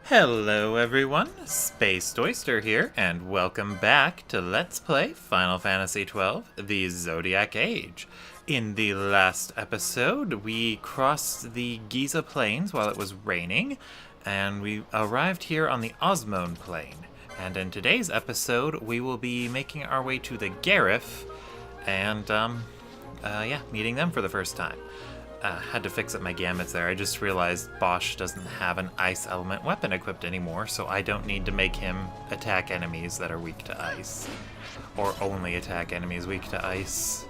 Hello everyone, Spaced Oyster here, and welcome back to Let's Play Final Fantasy XII The Zodiac Age. In the last episode, we crossed the Giza Plains while it was raining, and we arrived here on the Osmone Plain. And in today's episode, we will be making our way to the Garrif, and, meeting them for the first time. Had to fix up my gambits there. I just realized Bosch doesn't have an ice element weapon equipped anymore, so I don't need to make him attack enemies that are weak to ice. Or only attack enemies weak to ice.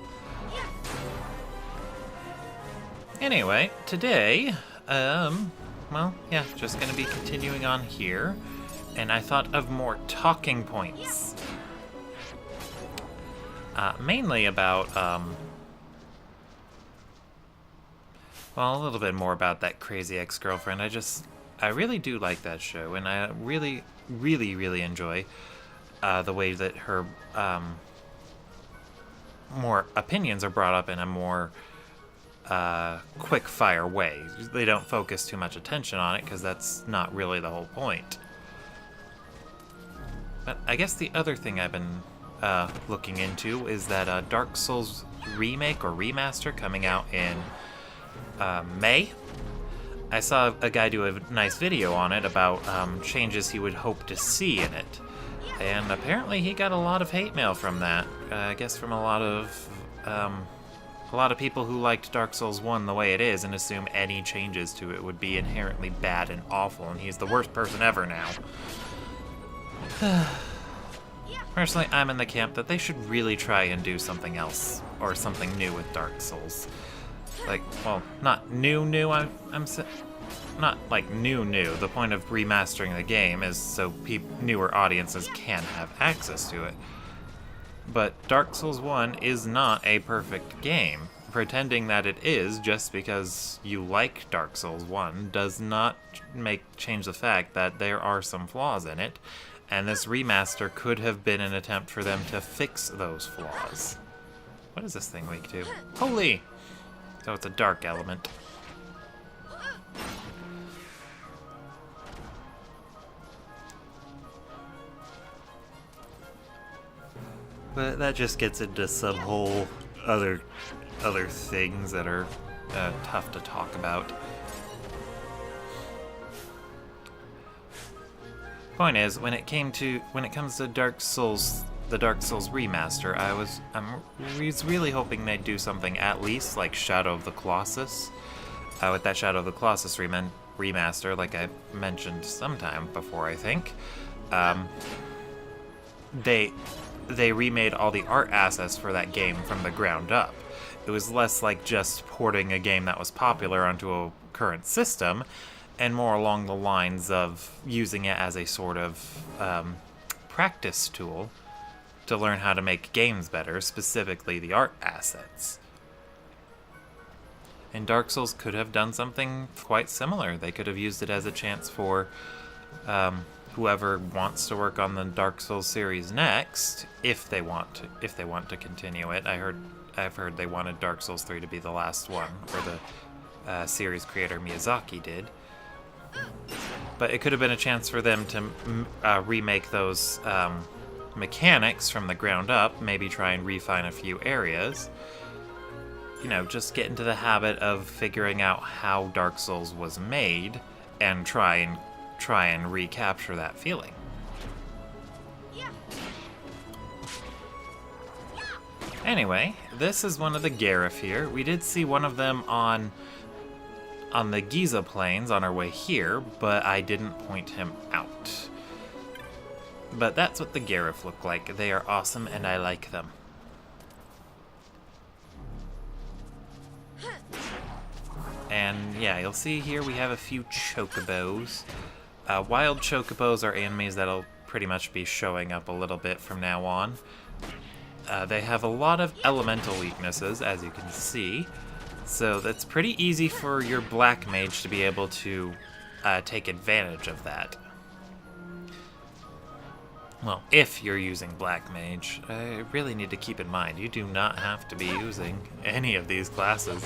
Anyway, today, just gonna be continuing on here, and I thought of more talking points. Mainly about, well, a little bit more about that crazy ex-girlfriend. I really do like that show, and I really, really, really enjoy the way that her more opinions are brought up in a more quick-fire way. They don't focus too much attention on it, because that's not really the whole point. But I guess the other thing I've been looking into is that Dark Souls remake or remaster coming out in May. I saw a guy do a nice video on it about changes he would hope to see in it, and apparently he got a lot of hate mail from that. I guess from a lot of people who liked Dark Souls 1 the way it is and assume any changes to it would be inherently bad and awful, and he's the worst person ever now. Personally, I'm in the camp that they should really try and do something else or something new with Dark Souls. Like, well, not new, not like new. The point of remastering the game is so newer audiences can have access to it. But Dark Souls 1 is not a perfect game. Pretending that it is just because you like Dark Souls 1 does not change the fact that there are some flaws in it, and this remaster could have been an attempt for them to fix those flaws. What is this thing weak to? Holy! So it's a dark element. But that just gets into some whole other things that are tough to talk about. Point is, when it comes to Dark Souls, the Dark Souls remaster, I was really hoping they'd do something at least like Shadow of the Colossus. With that Shadow of the Colossus remaster, like I mentioned sometime before, I think, they remade all the art assets for that game from the ground up. It was less like just porting a game that was popular onto a current system, and more along the lines of using it as a sort of practice tool to learn how to make games better, specifically the art assets. And Dark Souls could have done something quite similar. They could have used it as a chance for whoever wants to work on the Dark Souls series next, if they want to continue it. I've heard they wanted Dark Souls 3 to be the last one, or the series creator Miyazaki did. But it could have been a chance for them to remake those mechanics from the ground up, maybe try and refine a few areas. You know, just get into the habit of figuring out how Dark Souls was made and try and recapture that feeling. Anyway, this is one of the Garrif here. We did see one of them on the Giza Plains on our way here, but I didn't point him out. But that's what the Garrif look like. They are awesome, and I like them. And yeah, you'll see here we have a few chocobos. Wild chocobos are enemies that'll pretty much be showing up a little bit from now on. They have a lot of elemental weaknesses, as you can see. So that's pretty easy for your black mage to be able to take advantage of that. Well, if you're using Black Mage, I really need to keep in mind, you do not have to be using any of these classes.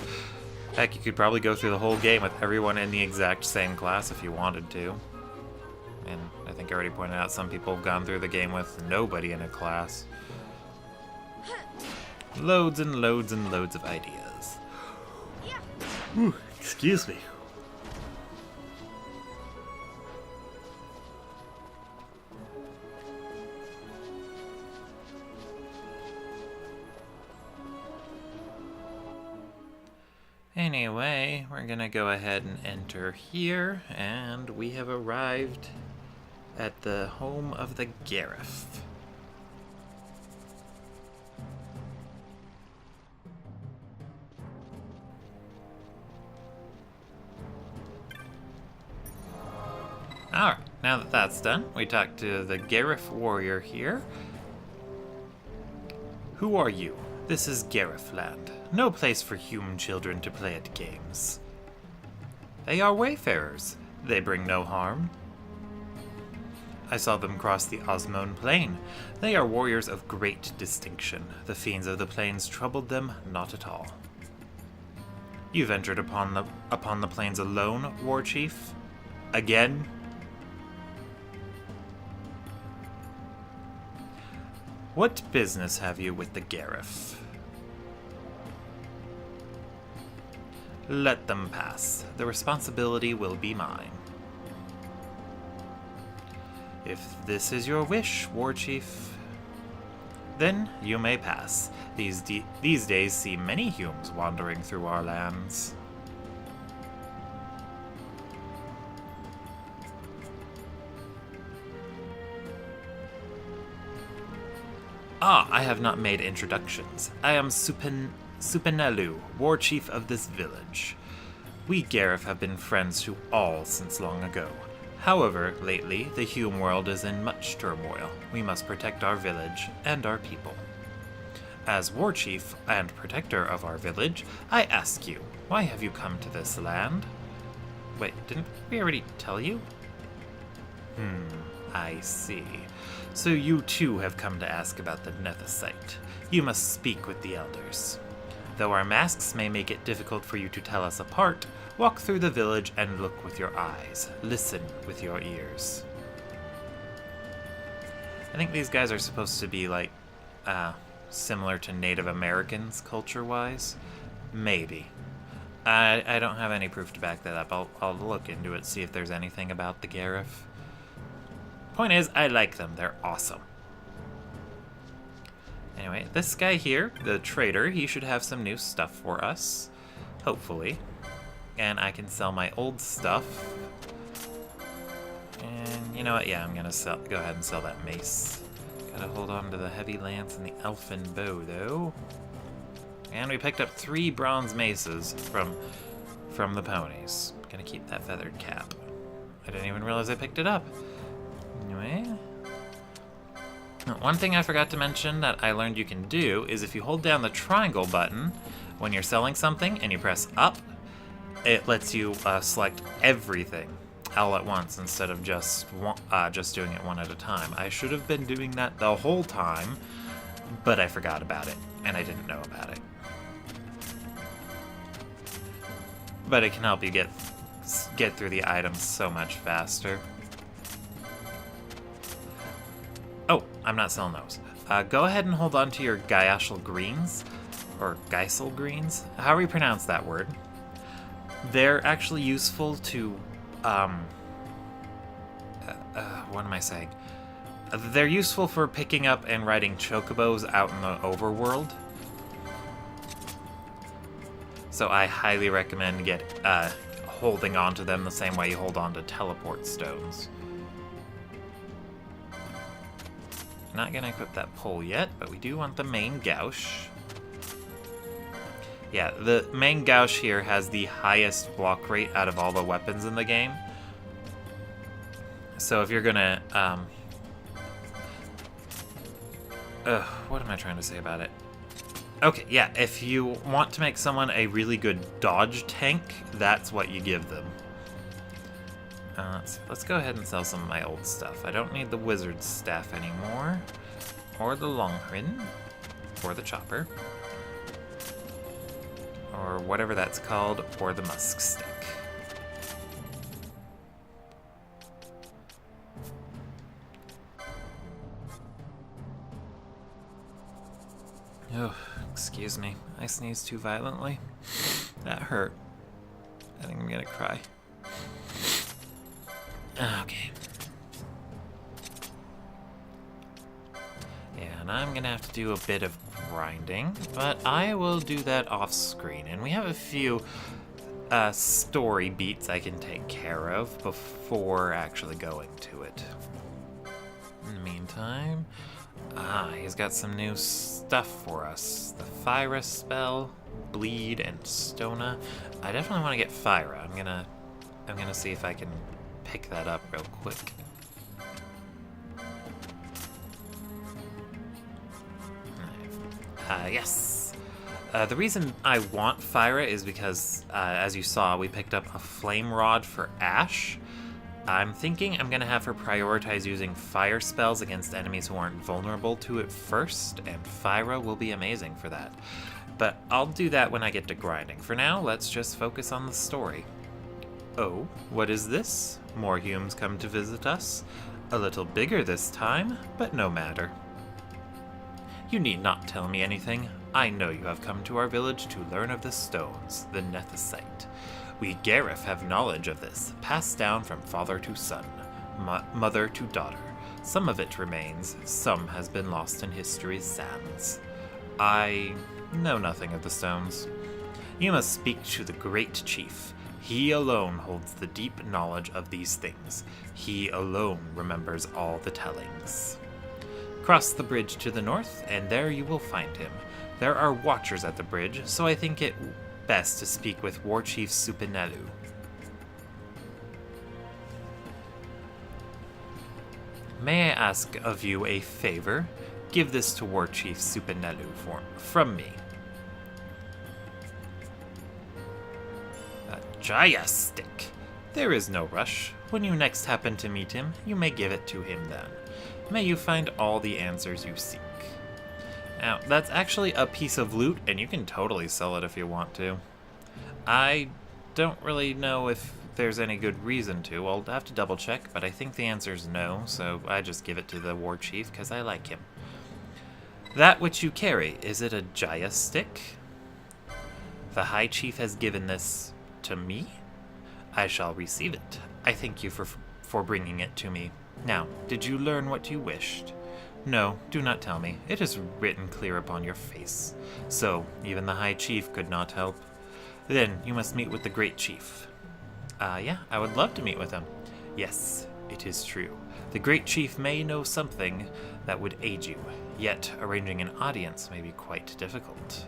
Heck, you could probably go through the whole game with everyone in the exact same class if you wanted to. And I think I already pointed out some people have gone through the game with nobody in a class. Loads and loads and loads of ideas. Ooh, excuse me. Anyway, we're gonna go ahead and enter here, and we have arrived at the home of the Garrif. Alright, now that that's done, we talk to the Garrif warrior here. Who are you? This is Garrif land. No place for human children to play at games. They are wayfarers. They bring no harm. I saw them cross the Osmone Plain. They are warriors of great distinction. The fiends of the plains troubled them not at all. You ventured upon the plains alone, war chief? Again? What business have you with the Garrif? Let them pass. The responsibility will be mine. If this is your wish, war chief, then you may pass. These days see many humans wandering through our lands. Ah, I have not made introductions. I am Supinelu, war chief of this village. We Garrif have been friends to all since long ago. However, lately, the Hume world is in much turmoil. We must protect our village and our people. As war chief and protector of our village, I ask you, why have you come to this land? Wait, didn't we already tell you? I see. So you too have come to ask about the Nethicite. You must speak with the elders. Though our masks may make it difficult for you to tell us apart, walk through the village and look with your eyes. Listen with your ears. I think these guys are supposed to be like, similar to Native Americans culture-wise. Maybe. I don't have any proof to back that up. I'll look into it, see if there's anything about the Garrif. Point is, I like them. They're awesome. Anyway, this guy here, the trader, he should have some new stuff for us. Hopefully. And I can sell my old stuff. And you know what? Yeah, I'm gonna go ahead and sell that mace. Gotta hold on to the heavy lance and the elfin bow, though. And we picked up 3 bronze maces from the ponies. Gonna keep that feathered cap. I didn't even realize I picked it up. Anyway. One thing I forgot to mention that I learned you can do is if you hold down the triangle button when you're selling something and you press up, it lets you select everything all at once instead of just doing it one at a time. I should have been doing that the whole time, but I forgot about it, and I didn't know about it. But it can help you get through the items so much faster. Oh, I'm not selling those. Go ahead and hold on to your Gyashal greens, or Geisel greens, however you pronounce that word. They're actually useful to, what am I saying? They're useful for picking up and riding chocobos out in the overworld. So I highly recommend holding on to them the same way you hold on to teleport stones. Not gonna equip that pole yet, but we do want the main gouge. Yeah, the main gouge here has the highest block rate out of all the weapons in the game. So if you're gonna, what am I trying to say about it? Okay, yeah, if you want to make someone a really good dodge tank, that's what you give them. Let's go ahead and sell some of my old stuff. I don't need the wizard's staff anymore, or the longhrin, or the chopper, or whatever that's called, or the musk stick. Oh, excuse me. I sneezed too violently. That hurt. I think I'm gonna cry. Okay. Yeah, and I'm gonna have to do a bit of grinding, but I will do that off screen. And we have a few story beats I can take care of before actually going to it. In the meantime, he's got some new stuff for us. The Fyra spell, Bleed, and Stona. I definitely want to get Fyra. I'm gonna see if I can pick that up real quick. Yes. The reason I want Fyra is because, as you saw, we picked up a Flame Rod for Ashe. I'm thinking I'm going to have her prioritize using fire spells against enemies who aren't vulnerable to it first, and Fyra will be amazing for that. But I'll do that when I get to grinding. For now, let's just focus on the story. Oh, what is this? More humans come to visit us. A little bigger this time, but no matter. You need not tell me anything. I know you have come to our village to learn of the stones, the Nethicite. We Garrif have knowledge of this, passed down from father to son, mother to daughter. Some of it remains, some has been lost in history's sands. I know nothing of the stones. You must speak to the great chief. He alone holds the deep knowledge of these things. He alone remembers all the tellings. Cross the bridge to the north, and there you will find him. There are watchers at the bridge, so I think it best to speak with War Chief Supinelu. May I ask of you a favor? Give this to War Chief Supinelu from me. A Jaya stick. There is no rush. When you next happen to meet him, you may give it to him then. May you find all the answers you seek. Now, that's actually a piece of loot, and you can totally sell it if you want to. I don't really know if there's any good reason to. I'll have to double check, but I think the answer is no, so I just give it to the war chief because I like him. That which you carry, is it a Jaya stick? The High Chief has given this to me? I shall receive it. I thank you for bringing it to me. Now, did you learn what you wished? No, do not tell me. It is written clear upon your face. So, even the High Chief could not help. Then, you must meet with the Great Chief. Yeah, I would love to meet with him. Yes, it is true. The Great Chief may know something that would aid you, yet arranging an audience may be quite difficult.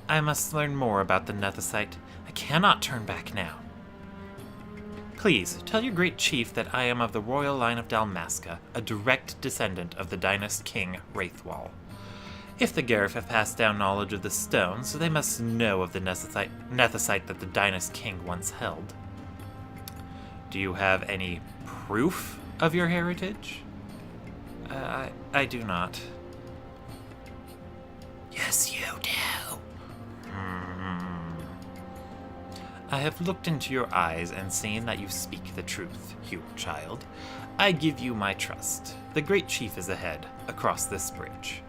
I must learn more about the Nethicite. I cannot turn back now. Please, tell your great chief that I am of the royal line of Dalmasca, a direct descendant of the dynast king, Wraithwall. If the Garrif have passed down knowledge of the stones, they must know of the Nethicite that the dynast king once held. Do you have any proof of your heritage? I do not. Yes, you do. I have looked into your eyes and seen that you speak the truth, you child. I give you my trust. The great chief is ahead, across this bridge.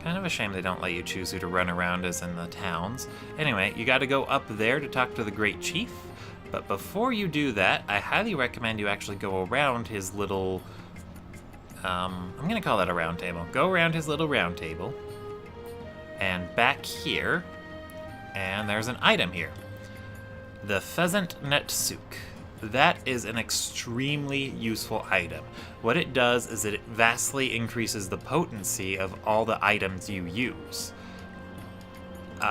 Kind of a shame they don't let you choose who to run around as in the towns. Anyway, you gotta go up there to talk to the great chief, but before you do that, I highly recommend you actually go around his little... I'm gonna call that a round table. Go around his little round table, and back here, and there's an item here. The Pheasant Net Souk. That is an extremely useful item. What it does is it vastly increases the potency of all the items you use.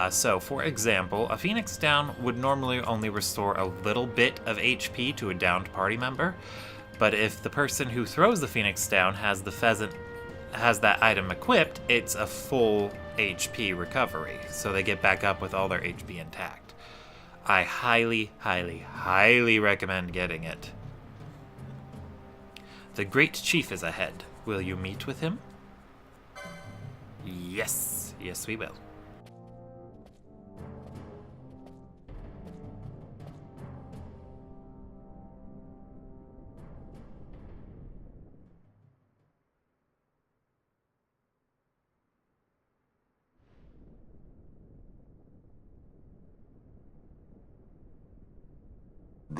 So, for example, a Phoenix Down would normally only restore a little bit of HP to a downed party member, but if the person who throws the Phoenix Down has that item equipped, it's a full HP recovery, so they get back up with all their HP intact. I highly, highly, highly recommend getting it. The Great Chief is ahead. Will you meet with him? Yes. Yes, we will.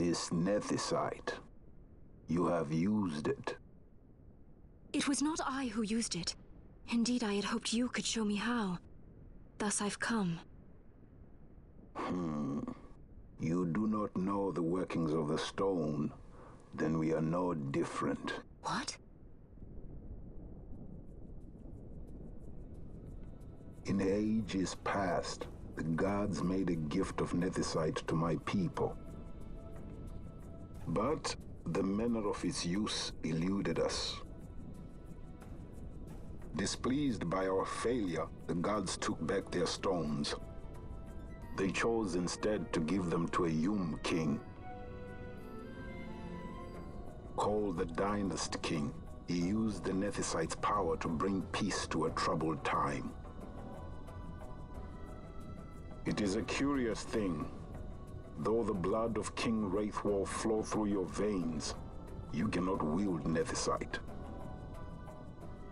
This nethicite. You have used it. It was not I who used it. Indeed, I had hoped you could show me how. Thus I've come. You do not know the workings of the stone, then we are no different. What? In ages past, the gods made a gift of nethicite to my people. But the manner of its use eluded us. Displeased by our failure, the gods took back their stones. They chose instead to give them to a Yum king. Called the Dynast King, he used the nethicite's power to bring peace to a troubled time. It is a curious thing. Though the blood of King Wraithwolf flow through your veins, you cannot wield nethicite.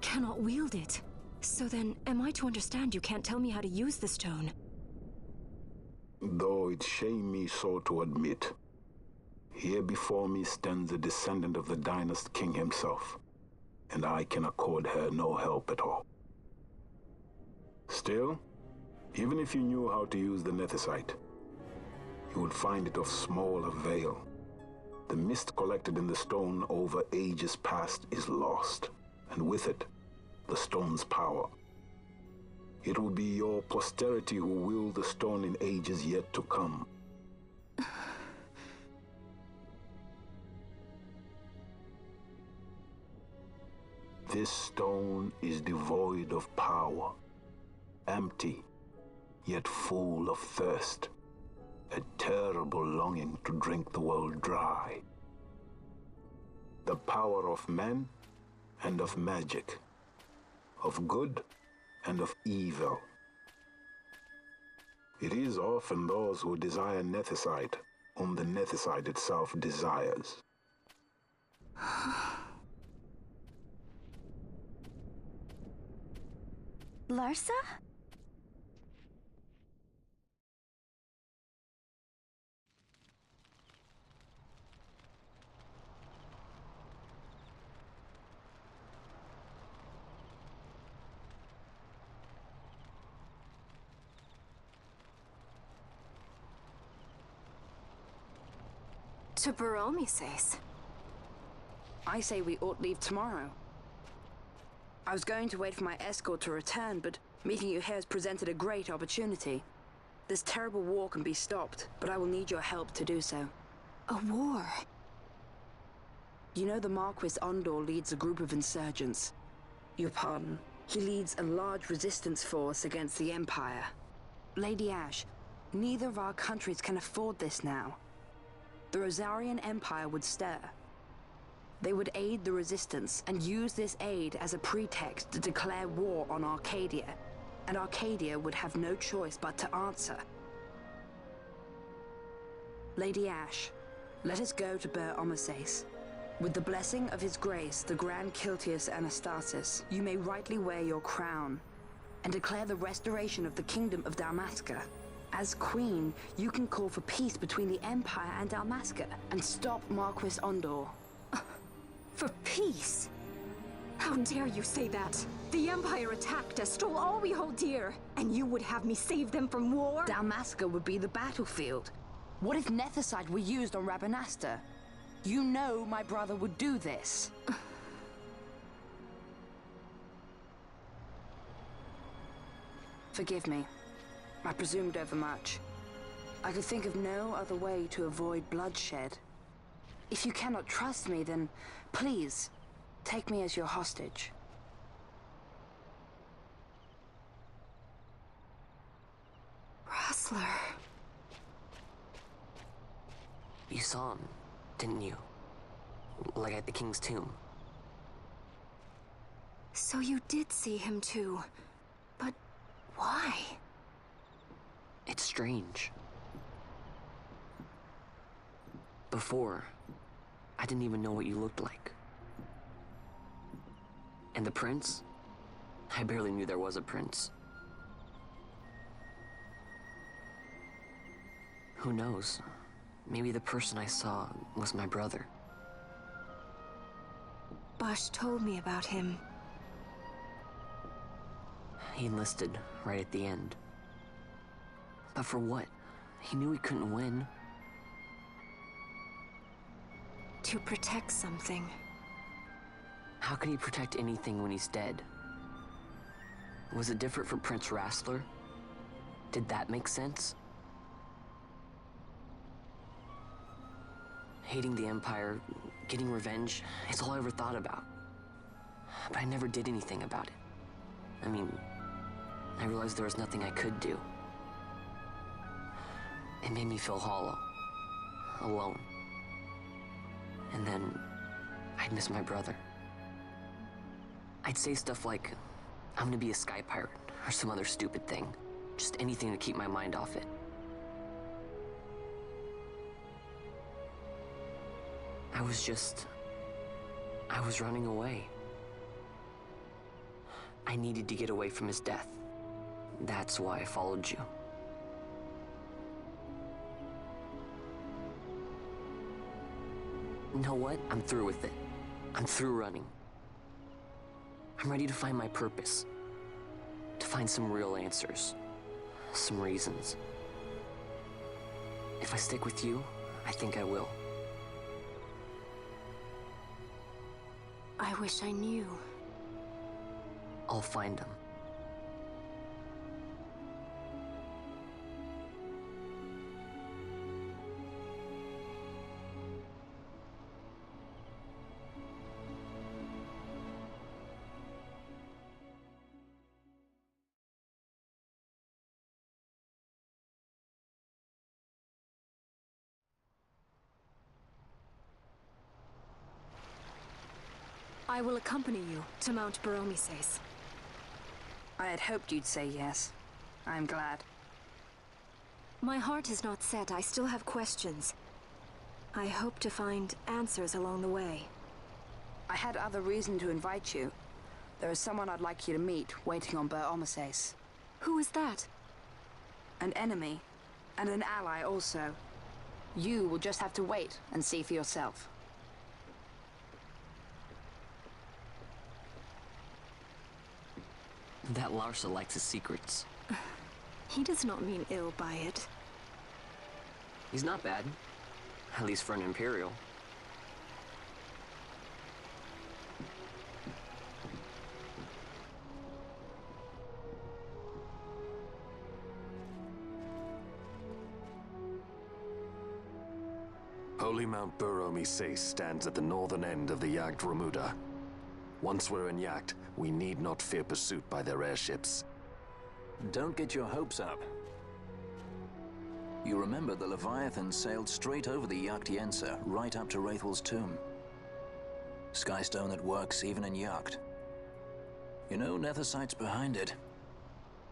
Cannot wield it? So then, am I to understand you can't tell me how to use the stone? Though it shame me so to admit, here before me stands a descendant of the Dynast King himself, and I can accord her no help at all. Still, even if you knew how to use the nethicite, you would find it of small avail. The mist collected in the stone over ages past is lost, and with it, the stone's power. It will be your posterity who wield the stone in ages yet to come. This stone is devoid of power, empty, yet full of thirst, a terrible longing to drink the world dry. The power of men and of magic, of good and of evil. It is often those who desire nethicite whom the nethicite itself desires. Larsa? To Baromi says. I say we ought leave tomorrow. I was going to wait for my escort to return, but meeting you here has presented a great opportunity. This terrible war can be stopped, but I will need your help to do so. A war? You know the Marquis Ondor leads a group of insurgents. Your pardon. He leads a large resistance force against the Empire. Lady Ash, neither of our countries can afford this now. The Rosarian Empire would stir. They would aid the resistance and use this aid as a pretext to declare war on Arcadia, and Arcadia would have no choice but to answer. Lady Ash, let us go to Ber Omases. With the blessing of His Grace, the Grand Kiltius Anastasis, you may rightly wear your crown and declare the restoration of the Kingdom of Dalmasca. As Queen, you can call for peace between the Empire and Dalmasca and stop Marquis Ondor. For peace? How dare you say that? The Empire attacked us, stole all we hold dear, and you would have me save them from war? Dalmasca would be the battlefield. What if nethicite were used on Rabanasta? You know my brother would do this. Forgive me. I presumed overmuch. I could think of no other way to avoid bloodshed. If you cannot trust me, then please, take me as your hostage. Rustler. You saw him, didn't you? Like at the King's tomb. So you did see him too. But why? It's strange. Before, I didn't even know what you looked like. And the prince? I barely knew there was a prince. Who knows? Maybe the person I saw was my brother. Bosch told me about him. He enlisted right at the end. But for what? He knew he couldn't win. To protect something. How can he protect anything when he's dead? Was it different for Prince Rassler? Did that make sense? Hating the Empire, getting revenge, it's all I ever thought about. But I never did anything about it. I mean, I realized there was nothing I could do. It made me feel hollow, alone. And then I'd miss my brother. I'd say stuff like, I'm gonna be a sky pirate, or some other stupid thing. Just anything to keep my mind off it. I was running away. I needed to get away from his death. That's why I followed you. You know what? I'm through with it. I'm through running. I'm ready to find my purpose. To find some real answers. Some reasons. If I stick with you, I think I will. I wish I knew. I'll find them. I will accompany you to Mount Baromises. I had hoped you'd say yes. I'm glad. My heart is not set. I still have questions. I hope to find answers along the way. I had other reason to invite you. There is someone I'd like you to meet, waiting on Baromises. Who is that? An enemy, and an ally also. You will just have to wait and see for yourself. That Larsa likes his secrets. He does not mean ill by it. He's not bad. At least for an Imperial. Holy Mount Baromises stands at the northern end of the Jagd Remuda. Once we're in Jagd, we need not fear pursuit by their airships. Don't get your hopes up. You remember the Leviathan sailed straight over the Jagd right up to Wraithel's tomb. Skystone that works even in Jagd. You know, Nethersight's behind it.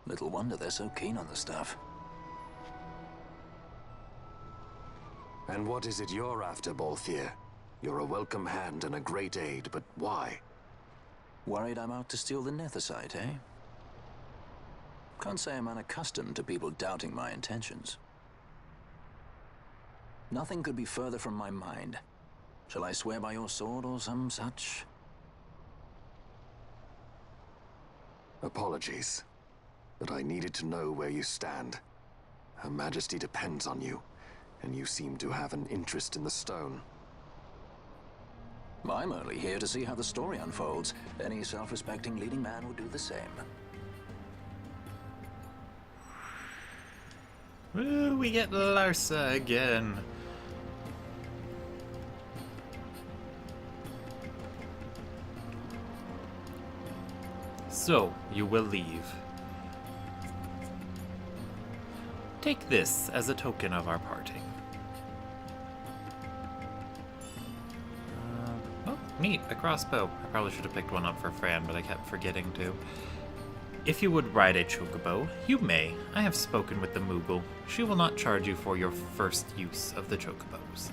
Little wonder they're so keen on the stuff. And what is it you're after, Balthier? You're a welcome hand and a great aid, but why? Worried I'm out to steal the Nethersight, eh? Can't say I'm unaccustomed to people doubting my intentions. Nothing could be further from my mind. Shall I swear by your sword or some such? Apologies, but I needed to know where you stand. Her Majesty depends on you, and you seem to have an interest in the stone. I'm only here to see how the story unfolds. Any self-respecting leading man would do the same. Woo, we get Larsa again. So, you will leave. Take this as a token of our parting. Oh, neat, a crossbow. I probably should have picked one up for Fran, but I kept forgetting to. If you would ride a chocobo, you may. I have spoken with the Moogle. She will not charge you for your first use of the chocobos.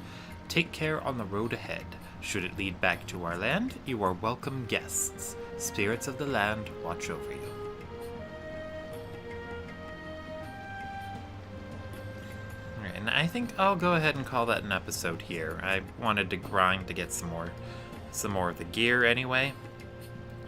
Take care on the road ahead. Should it lead back to our land, you are welcome guests. Spirits of the land watch over you. Alright, and I think I'll go ahead and call that an episode here. I wanted to grind to get some more of the gear anyway.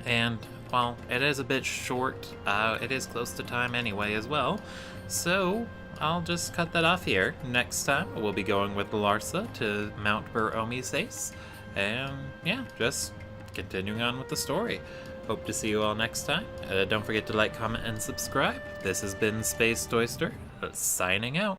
And, well, it is a bit short. It is close to time anyway as well. So, I'll just cut that off here. Next time, we'll be going with Larsa to Mount Bur-Omi-Sace. And, yeah, just continuing on with the story. Hope to see you all next time. Don't forget to like, comment, and subscribe. This has been Space Oyster, signing out.